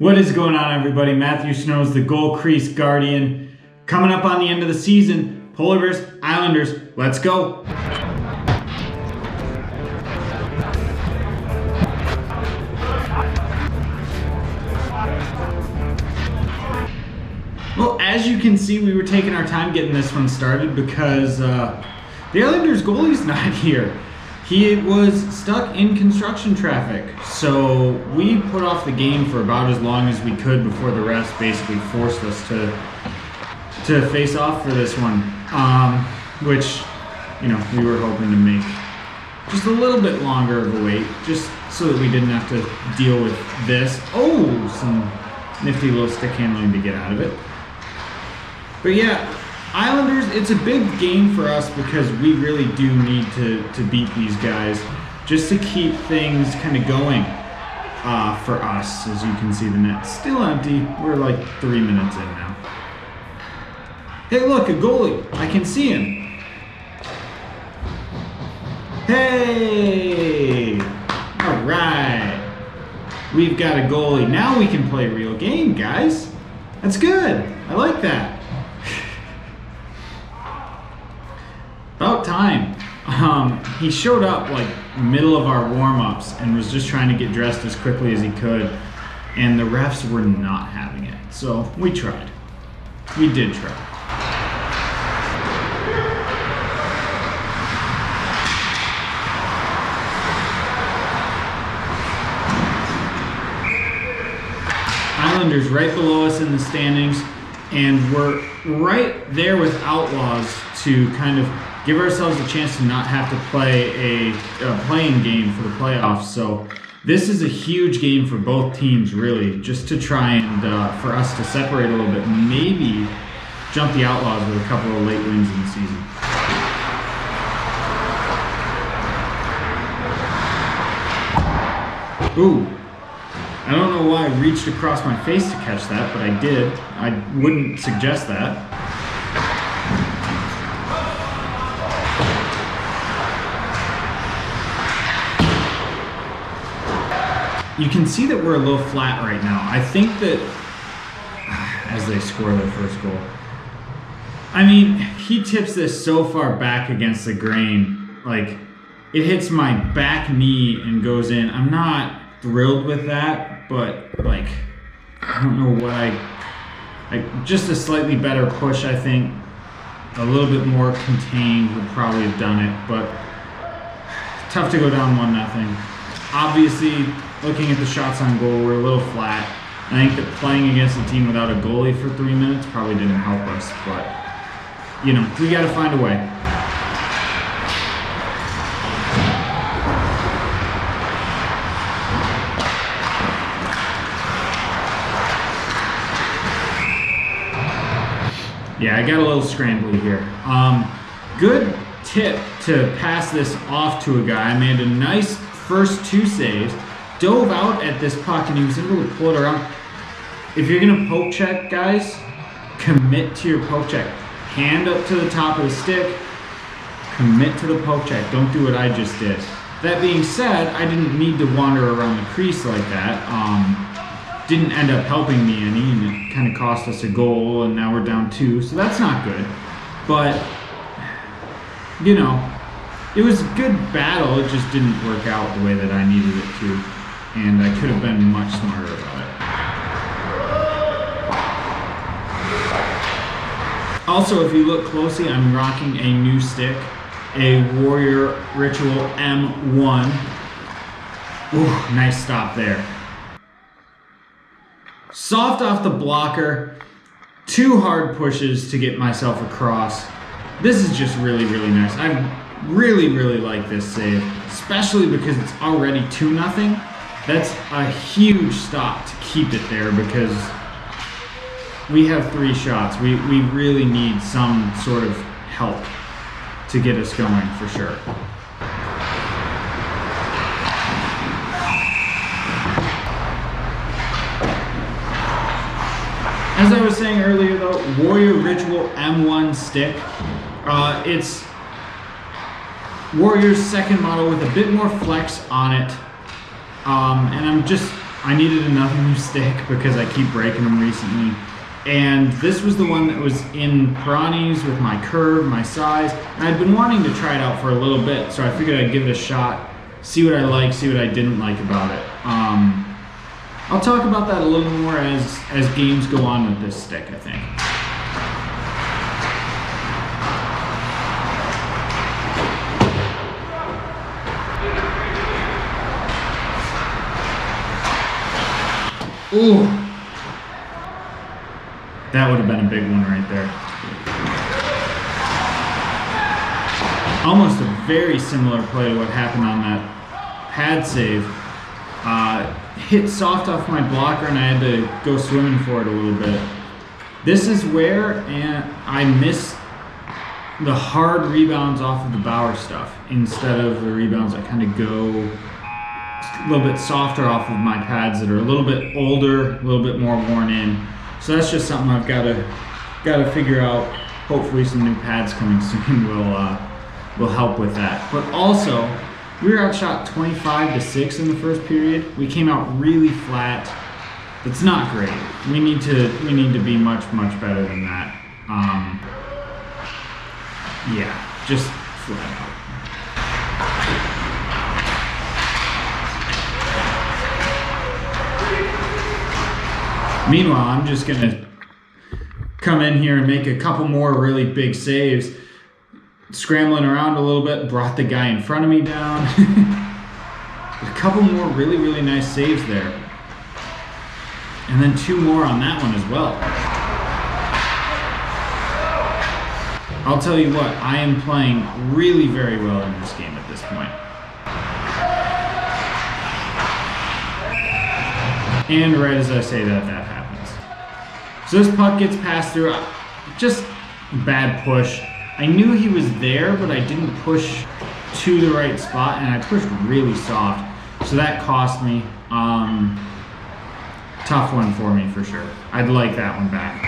What is going on, everybody? Matthew Snow's the Goal Crease Guardian. Coming up on the end of the season, Polar Bears, Islanders, let's go. Well, as you can see, we were taking our time getting this one started because the Islanders goalie's not here. He was stuck in construction traffic, so we put off the game for about as long as we could before the refs basically forced us to face off for this one, which, you know, we were hoping to make just a little bit longer of a wait, just so that we didn't have to deal with this. Oh, some nifty little stick handling to get out of it. But yeah, Islanders, it's a big game for us because we really do need to beat these guys just to keep things kind of going for us. As you can see, the net's still empty. We're like 3 minutes in now. Hey, look, a goalie. I can see him. Hey! All right. We've got a goalie. Now we can play a real game, guys. That's good. I like that. About time. He showed up like middle of our warm-ups and was just trying to get dressed as quickly as he could, and the refs were not having it. So we tried. We did try. Islanders right below us in the standings, and we're right there with Outlaws to kind of give ourselves a chance to not have to play a playing game for the playoffs. So this is a huge game for both teams, really, just to try and for us to separate a little bit, maybe jump the Outlaws with a couple of late wins in the season. Ooh, I don't know why I reached across my face to catch that, but I did. I wouldn't suggest that. You can see that we're a little flat right now. I think that as they score their first goal, I mean, he tips this so far back against the grain, like it hits my back knee and goes in. I'm not thrilled with that, but like, I don't know what just a slightly better push, I think, a little bit more contained would probably have done it, but tough to go down 1-0. Obviously, looking at the shots on goal, we're a little flat. I think that playing against a team without a goalie for 3 minutes probably didn't help us, but, you know, we got to find a way. Yeah, I got a little scrambly here. Good tip to pass this off to a guy. I made a nice first 2 saves, dove out at this puck, and he was able to pull it around. If you're gonna poke check, guys, commit to your poke check. Hand up to the top of the stick, commit to the poke check. Don't do what I just did. That being said, I didn't need to wander around the crease like that. Didn't end up helping me any, and it kind of cost us a goal, and now we're down 2, so that's not good. But, you know, it was a good battle, it just didn't work out the way that I needed it to, and I could have been much smarter about it. Also, if you look closely, I'm rocking a new stick, a Warrior Ritual M1. Ooh, nice stop there. Soft off the blocker, 2 hard pushes to get myself across. This is just really, really nice. I really, really like this save, especially because it's already 2-0. That's a huge stop to keep it there because we have 3 shots. We really need some sort of help to get us going for sure. As I was saying earlier though, Warrior Ritual M1 stick, it's Warrior's second model with a bit more flex on it, and I'm just I needed another new stick because I keep breaking them recently. And this was the one that was in Piranhas with my curve, my size, and I'd been wanting to try it out for a little bit, so I figured I'd give it a shot, see what I like, see what I didn't like about it. I'll talk about that a little more as games go on with this stick, I think. Ooh, that would have been a big one right there. Almost a very similar play to what happened on that pad save. Hit soft off my blocker and I had to go swimming for it a little bit. This is where I miss the hard rebounds off of the Bauer stuff instead of the rebounds that kind of go a little bit softer off of my pads that are a little bit older, a little bit more worn in. So that's just something I've got to figure out. Hopefully some new pads coming soon will help with that. But also, we were outshot 25-6 in the first period. We came out really flat. It's not great. We need to be much better than that. Yeah, just flat out. Meanwhile, I'm just gonna come in here and make a couple more really big saves. Scrambling around a little bit, brought the guy in front of me down. A couple more really nice saves there. And then 2 more on that one as well. I'll tell you what, I am playing really very well in this game at this point. And right as I say that happens. So this puck gets passed through, just bad push. I knew he was there, but I didn't push to the right spot, and I pushed really soft. So that cost me. Tough one for me for sure. I'd like that one back.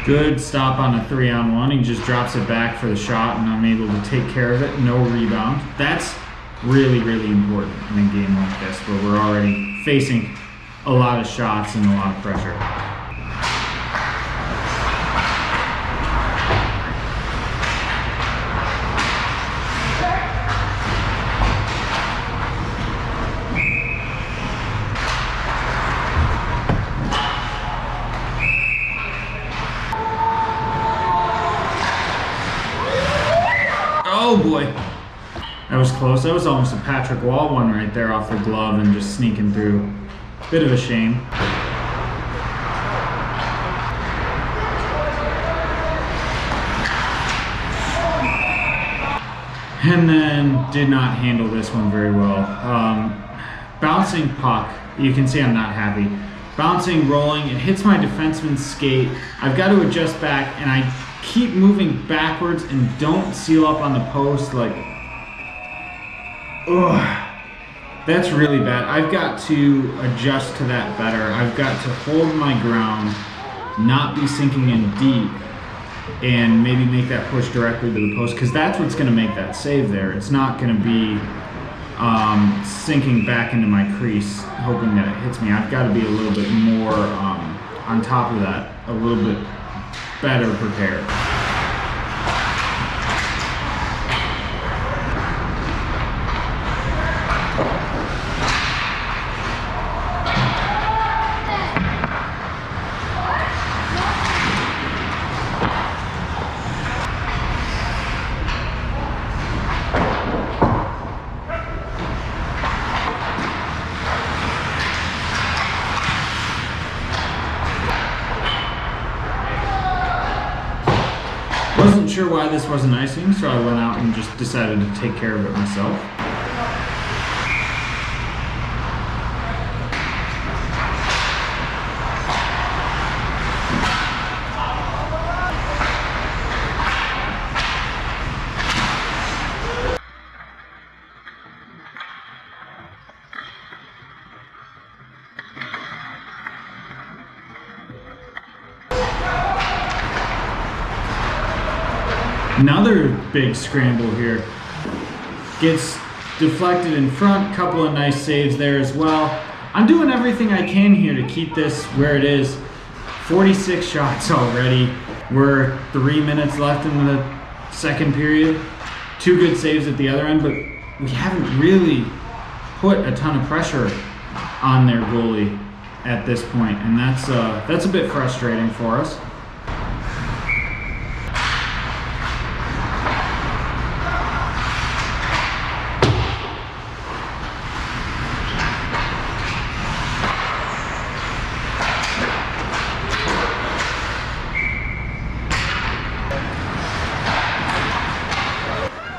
Good stop on a 3-on-1. He just drops it back for the shot, and I'm able to take care of it. No rebound. That's really important in a game like this, where we're already facing a lot of shots and a lot of pressure. Oh boy, that was close. That was almost a Patrick Wall one right there off the glove and just sneaking through. Bit of a shame. And then did not handle this one very well. Bouncing puck, you can see I'm not happy. Bouncing, rolling, it hits my defenseman's skate. I've got to adjust back, and I keep moving backwards and don't seal up on the post. Like, ugh, that's really bad. I've got to adjust to that better. I've got to hold my ground, not be sinking in deep, and maybe make that push directly to the post, because that's what's going to make that save there. It's not going to be sinking back into my crease, hoping that it hits me. I've got to be a little bit more on top of that, a little bit better prepared. Wasn't sure why this wasn't icing, so I went out and just decided to take care of it myself. Another big scramble here. Gets deflected in front, couple of nice saves there as well. I'm doing everything I can here to keep this where it is. 46 shots already. We're 3 minutes left in the second period. 2 good saves at the other end, but we haven't really put a ton of pressure on their goalie at this point, and that's a bit frustrating for us.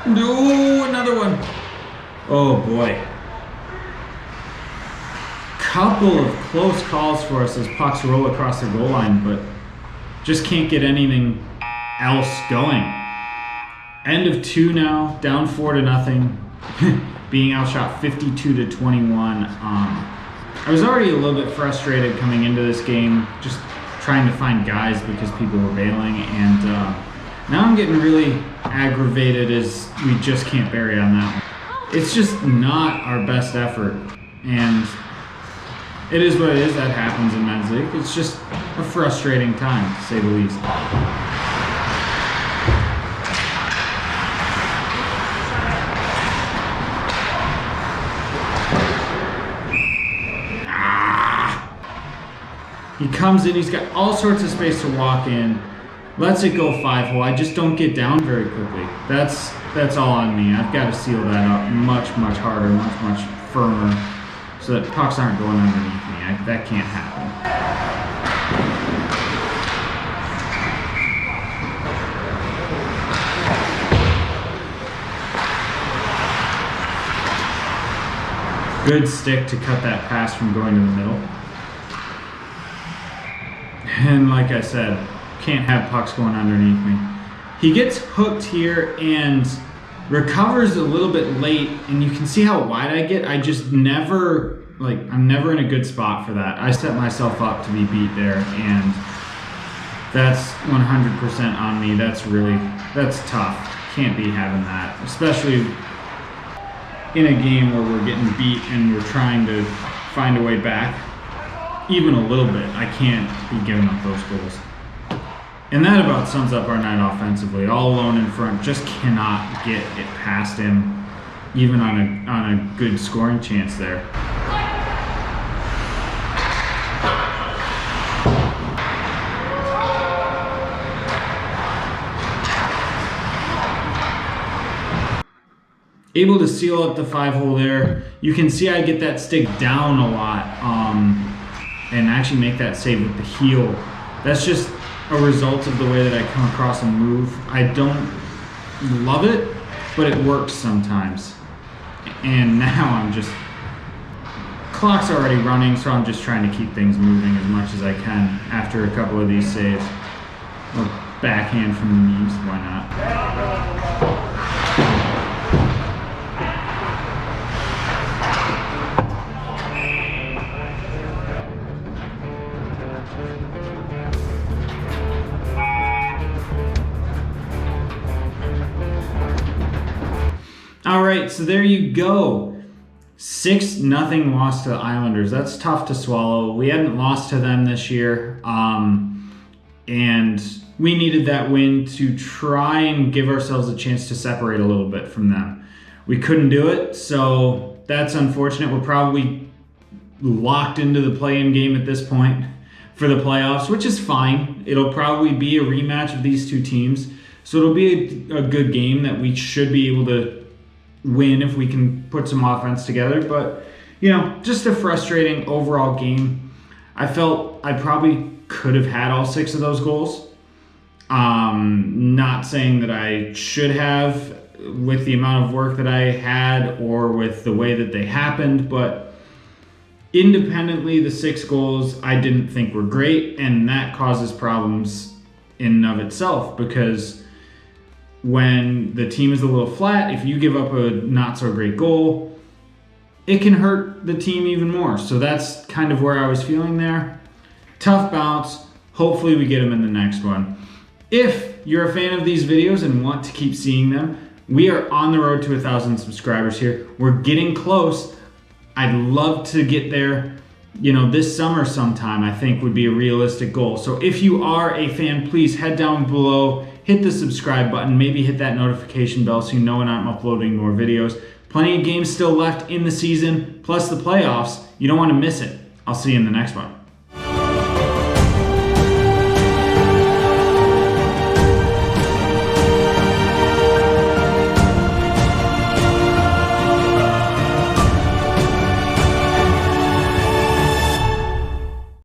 No, another one. Oh boy. Couple of close calls for us as pucks roll across the goal line, but just can't get anything else going. End of 2 now, down 4-0, being outshot 52-21. I was already a little bit frustrated coming into this game, just trying to find guys because people were bailing, and now I'm getting really aggravated as we just can't bury on that one. It's just not our best effort, and it is what it is. That happens in men's league. It's just a frustrating time, to say the least. He comes in, he's got all sorts of space to walk in, lets it go 5-hole. I just don't get down very quickly. That's all on me. I've got to seal that up much harder, much firmer, so that pucks aren't going underneath me. That can't happen. Good stick to cut that pass from going to the middle. And like I said, can't have pucks going underneath me. He gets hooked here and recovers a little bit late, and you can see how wide I get. I just never, I'm never in a good spot for that. I set myself up to be beat there, and that's 100% on me. That's tough. Can't be having that, especially in a game where we're getting beat and we're trying to find a way back. Even a little bit, I can't be giving up those goals. And that about sums up our night offensively. All alone in front, just cannot get it past him, even on a good scoring chance there. Able to seal up the 5-hole there. You can see I get that stick down a lot, and actually make that save with the heel. That's just a result of the way that I come across and move. I don't love it, but it works sometimes. And now clock's already running, so I'm just trying to keep things moving as much as I can after a couple of these saves. Or backhand from the knees, why not? All right, so there you go. 6-0 loss to the Islanders. That's tough to swallow. We hadn't lost to them this year, and we needed that win to try and give ourselves a chance to separate a little bit from them. We couldn't do it, so that's unfortunate. We're probably locked into the play-in game at this point for the playoffs, which is fine. It'll probably be a rematch of these two teams, so it'll be a good game that we should be able to win if we can put some offense together. But, just a frustrating overall game. I felt I probably could have had all 6 of those goals. Not saying that I should have with the amount of work that I had or with the way that they happened, but independently, the 6 goals I didn't think were great, and that causes problems in and of itself, because when the team is a little flat, if you give up a not so great goal, it can hurt the team even more. So that's kind of where I was feeling there. Tough bounce. Hopefully we get them in the next one. If you're a fan of these videos and want to keep seeing them, we are on the road to 1,000 subscribers here. We're getting close. I'd love to get there, you know, this summer sometime, I think would be a realistic goal. So if you are a fan, please head down below, hit the subscribe button, maybe hit that notification bell so you know when I'm uploading more videos. Plenty of games still left in the season, plus the playoffs. You don't want to miss it. I'll see you in the next one.